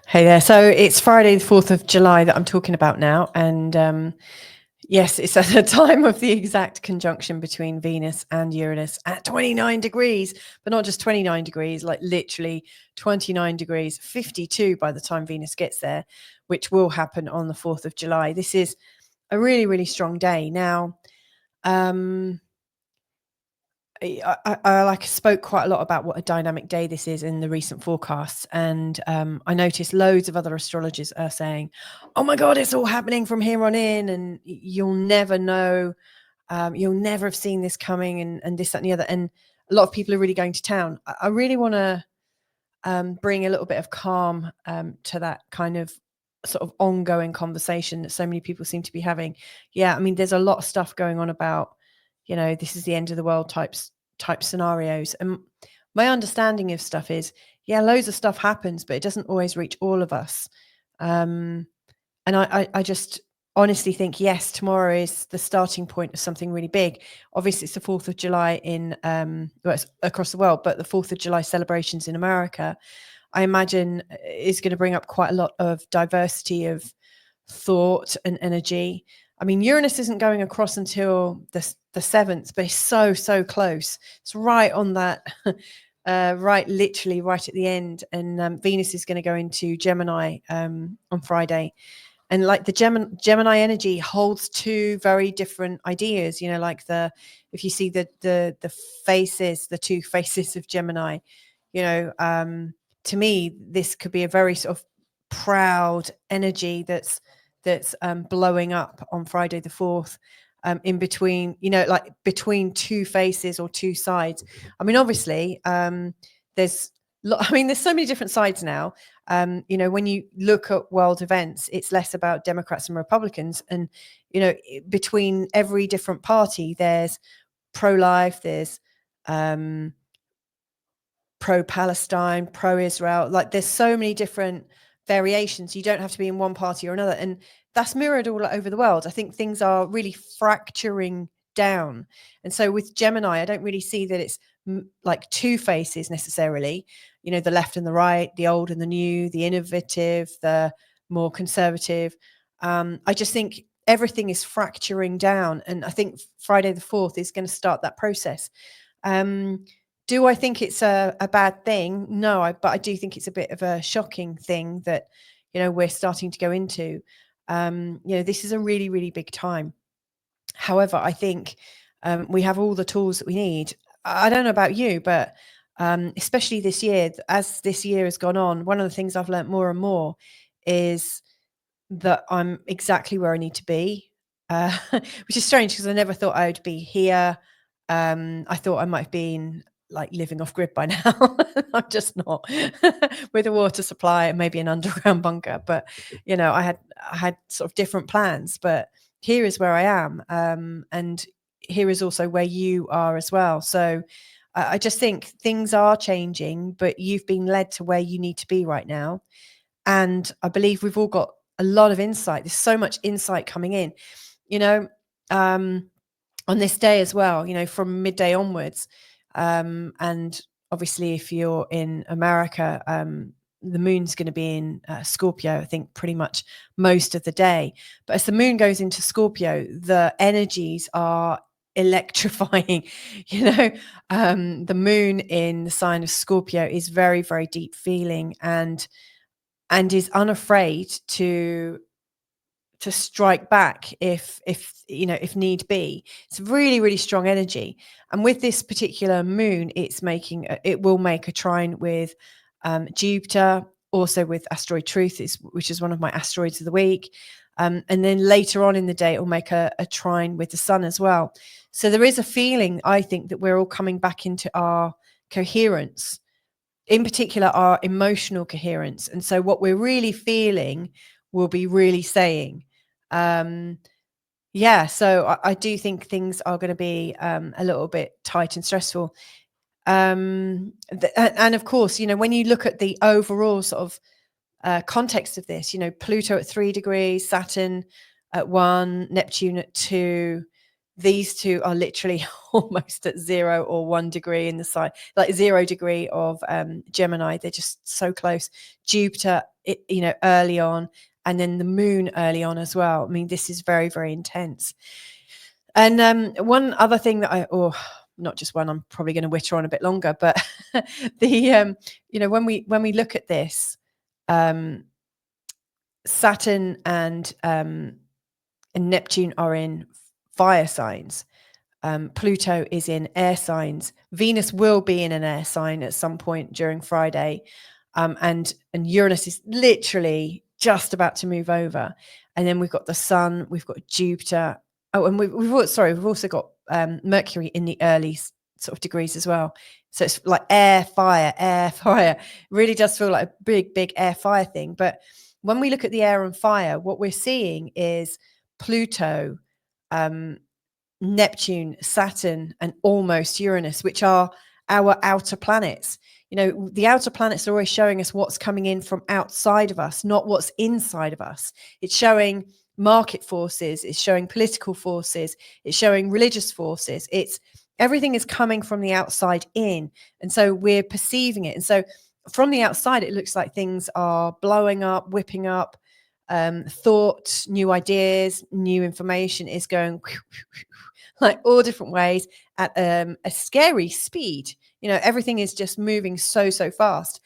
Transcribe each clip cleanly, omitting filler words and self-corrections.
Hey there. So it's Friday, the 4th of July that I'm talking about now. And yes, it's at a time of the exact conjunction between Venus and Uranus at 29 degrees, but not just 29 degrees, like literally 29 degrees, 52 by the time Venus gets there, which will happen on the 4th of July. This is a really, really strong day. Now, I spoke quite a lot about what a dynamic day this is in the recent forecasts, and I noticed loads of other astrologers are saying, "Oh my God, it's all happening from here on in, and you'll never know, you'll never have seen this coming, and this, that, and the other." And a lot of people are really going to town. I really want to bring a little bit of calm to that kind of sort of ongoing conversation that so many people seem to be having. Yeah, I mean, there's a lot of stuff going on about, this is the end of the world type scenarios. And my understanding of stuff is, yeah, loads of stuff happens, but it doesn't always reach all of us. And I just honestly think, yes, tomorrow is the starting point of something really big. Obviously, it's the 4th of July in it's across the world, but the 4th of July celebrations in America, I imagine, is going to bring up quite a lot of diversity of thought and energy. I mean, Uranus isn't going across until the 7th, but it's so close. It's right on that, literally right at the end. And Venus is going to go into Gemini on Friday. And like the Gemini energy holds two very different ideas, like if you see the faces, the two faces of Gemini, to me, this could be a very sort of proud energy that's blowing up on Friday the 4th, in between, like between two faces or two sides. I mean, obviously, there's so many different sides now. When you look at world events, it's less about Democrats and Republicans. And, between every different party, there's pro-life, there's pro-Palestine, pro-Israel. Like there's so many different variations. You don't have to be in one party or another. And that's mirrored all over the world. I think things are really fracturing down. And so with Gemini, I don't really see that it's like two faces necessarily, the left and the right, the old and the new, the innovative, the more conservative. I just think everything is fracturing down. And I think Friday the 4th is going to start that process. Do I think it's a bad thing? No, but I do think it's a bit of a shocking thing that, we're starting to go into. This is a really, really big time. However, I think we have all the tools that we need. I don't know about you, but especially this year, as this year has gone on, one of the things I've learned more and more is that I'm exactly where I need to be, which is strange because I never thought I'd be here. I thought I might have been like living off grid by now. I'm just not, with a water supply and maybe an underground bunker. But I had sort of different plans. But here is where I am, and here is also where you are as well. So I just think things are changing, but you've been led to where you need to be right now. And I believe we've all got a lot of insight. There's so much insight coming in, on this day as well, from midday onwards. And obviously, if you're in America, the moon's going to be in Scorpio, I think, pretty much most of the day. But as the moon goes into Scorpio, the energies are electrifying. The moon in the sign of Scorpio is very, very deep feeling and is unafraid to strike back if need be. It's really, really strong energy. And with this particular moon, it will make a trine with Jupiter, also with asteroid Truth, which is one of my asteroids of the week. And then later on in the day, it will make a trine with the sun as well. So there is a feeling, I think, that we're all coming back into our coherence, in particular, our emotional coherence. And so what we're really feeling will be really saying. So I do think things are going to be a little bit tight and stressful. And of course, when you look at the overall sort of context of this, Pluto at 3 degrees, Saturn at 1, Neptune at 2, these two are literally almost at 0 or 1 degree in the sign, like 0 degree of Gemini. They're just so close. Jupiter, early on, and then the moon early on as well. I mean, this is very, very intense. And one other thing that not just one, I'm probably going to witter on a bit longer, but when we look at this, Saturn and Neptune are in fire signs. Pluto is in air signs. Venus will be in an air sign at some point during Friday. And Uranus is literally just about to move over. And then we've got the Sun, we've got Jupiter. Oh, and we've also got Mercury in the early sort of degrees as well. So it's like air, fire. It really does feel like a big, big air fire thing. But when we look at the air and fire, what we're seeing is Pluto, Neptune, Saturn, and almost Uranus, which are our outer planets. The outer planets are always showing us what's coming in from outside of us, not what's inside of us. It's showing market forces, it's showing political forces, it's showing religious forces. Everything is coming from the outside in. And so we're perceiving it. And so from the outside, it looks like things are blowing up, whipping up. Thought, new ideas, new information is going like all different ways at a scary speed. Everything is just moving so fast.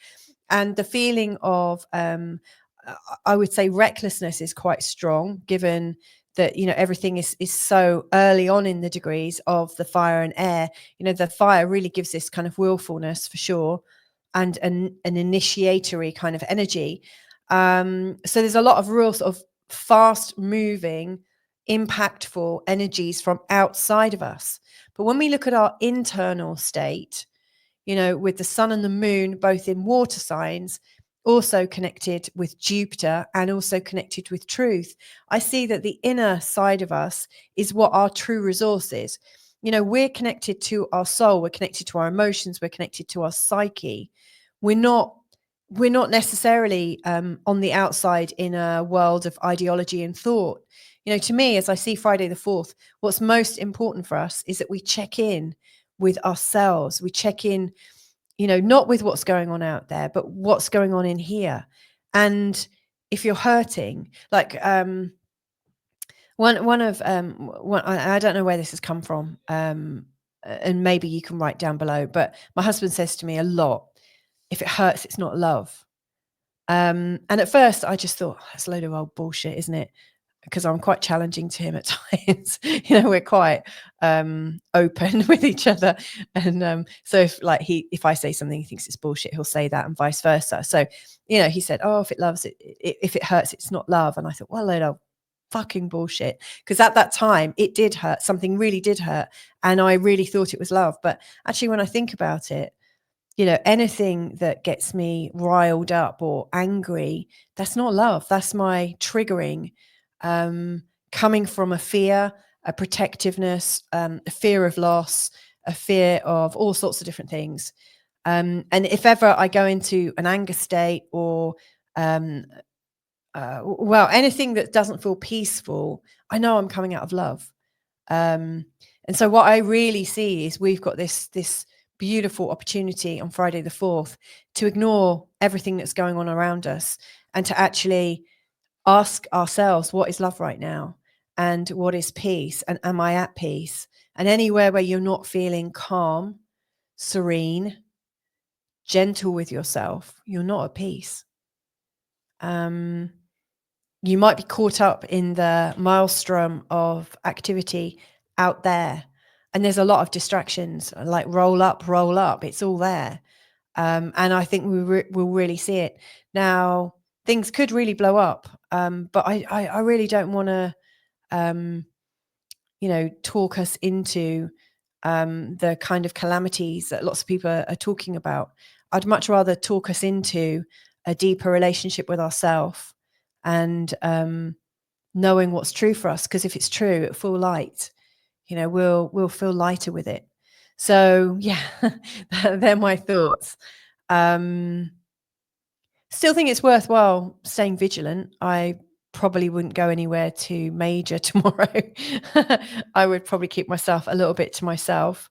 And the feeling of, I would say, recklessness is quite strong, given that, everything is so early on in the degrees of the fire and air. The fire really gives this kind of willfulness for sure, and an initiatory kind of energy. So there's a lot of real sort of fast moving, impactful energies from outside of us. But when we look at our internal state, with the Sun and the Moon both in water signs, also connected with Jupiter and also connected with truth, I see that the inner side of us is what our true resource is. We're connected to our soul, we're connected to our emotions, we're connected to our psyche. We're not necessarily on the outside in a world of ideology and thought. To me, as I see Friday the 4th, what's most important for us is that we check in with ourselves. We check in, not with what's going on out there, but what's going on in here. And if you're hurting, like I don't know where this has come from, and maybe you can write down below, but my husband says to me a lot, if it hurts, it's not love. And at first I just thought, that's a load of old bullshit, isn't it? Because I'm quite challenging to him at times. We're quite open with each other. And so if I say something, he thinks it's bullshit, he'll say that, and vice versa. So, he said, oh, if it hurts, it's not love. And I thought, well, load of fucking bullshit. Because at that time, it did hurt. Something really did hurt. And I really thought it was love. But actually, when I think about it, anything that gets me riled up or angry, that's not love. That's my triggering, coming from a fear, a protectiveness, a fear of loss, a fear of all sorts of different things. And if ever I go into an anger state or, anything that doesn't feel peaceful, I know I'm coming out of love. And so what I really see is we've got this beautiful opportunity on Friday the 4th to ignore everything that's going on around us and to actually ask ourselves, what is love right now? And what is peace? And am I at peace? And anywhere where you're not feeling calm, serene, gentle with yourself, you're not at peace. You might be caught up in the maelstrom of activity out there. And there's a lot of distractions, like roll up. It's all there. And I think we'll really see it. Now, things could really blow up. But I really don't want to, talk us into the kind of calamities that lots of people are talking about. I'd much rather talk us into a deeper relationship with ourselves and knowing what's true for us. Because if it's true, it'll feel light. We'll feel lighter with it. So yeah, they're my thoughts. Still think it's worthwhile staying vigilant. I probably wouldn't go anywhere too major tomorrow. I would probably keep myself a little bit to myself,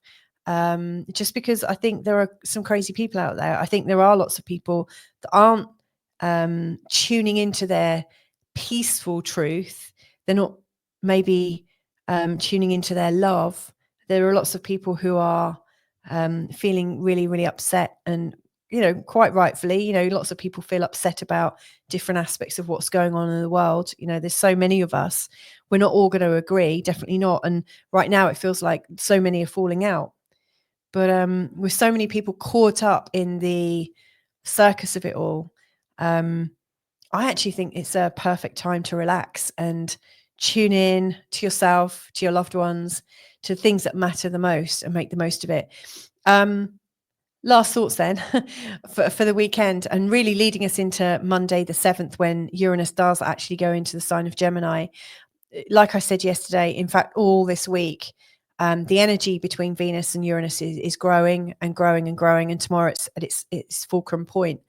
just because I think there are some crazy people out there. I think there are lots of people that aren't tuning into their peaceful truth. They're not maybe tuning into their love. There are lots of people who are feeling really, really upset, and quite rightfully. Lots of people feel upset about different aspects of what's going on in the world. There's so many of us. We're not all going to agree, definitely not. And right now it feels like so many are falling out. But with so many people caught up in the circus of it all, I actually think it's a perfect time to relax and tune in to yourself, to your loved ones, to things that matter the most, and make the most of it. Last thoughts then for the weekend, and really leading us into Monday the 7th, when Uranus does actually go into the sign of Gemini. Like I said yesterday, in fact, all this week, the energy between Venus and Uranus is growing and growing and growing, and tomorrow it's at its fulcrum point.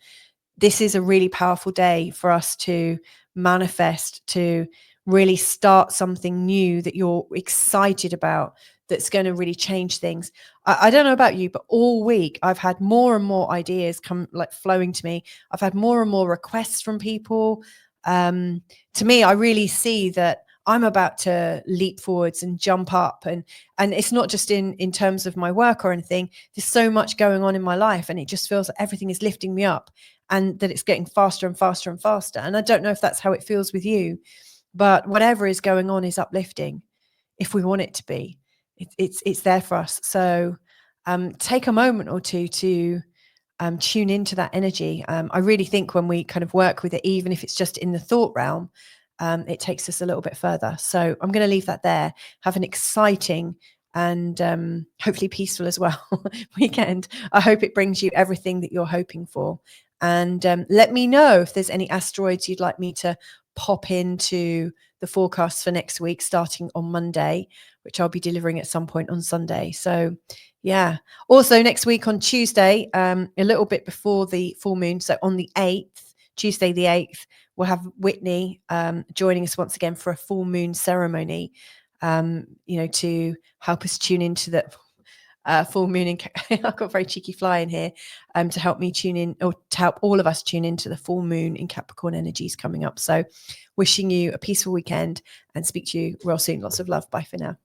This is a really powerful day for us to manifest, to really start something new that you're excited about, that's going to really change things. I don't know about you, but all week I've had more and more ideas come flowing to me. I've had more and more requests from people. To me, I really see that I'm about to leap forwards and jump up, and it's not just in terms of my work or anything. There's so much going on in my life, and it just feels like everything is lifting me up, and that it's getting faster and faster and faster. And I don't know if that's how it feels with you, but whatever is going on is uplifting if we want it to be. It's there for us. So take a moment or two to tune into that energy. I really think when we kind of work with it, even if it's just in the thought realm, it takes us a little bit further. So I'm going to leave that there. Have an exciting and hopefully peaceful as well weekend. I hope it brings you everything that you're hoping for. And let me know if there's any asteroids you'd like me to pop into the forecast for next week, starting on Monday, which I'll be delivering at some point on Sunday. So yeah. Also next week on Tuesday, a little bit before the full moon, so on the 8th, Tuesday the 8th, we'll have Whitney joining us once again for a full moon ceremony, to help us tune into the full moon. I've got a very cheeky fly in here to help me tune in, or to help all of us tune into the full moon in Capricorn energies coming up. So wishing you a peaceful weekend, and speak to you real soon. Lots of love. Bye for now.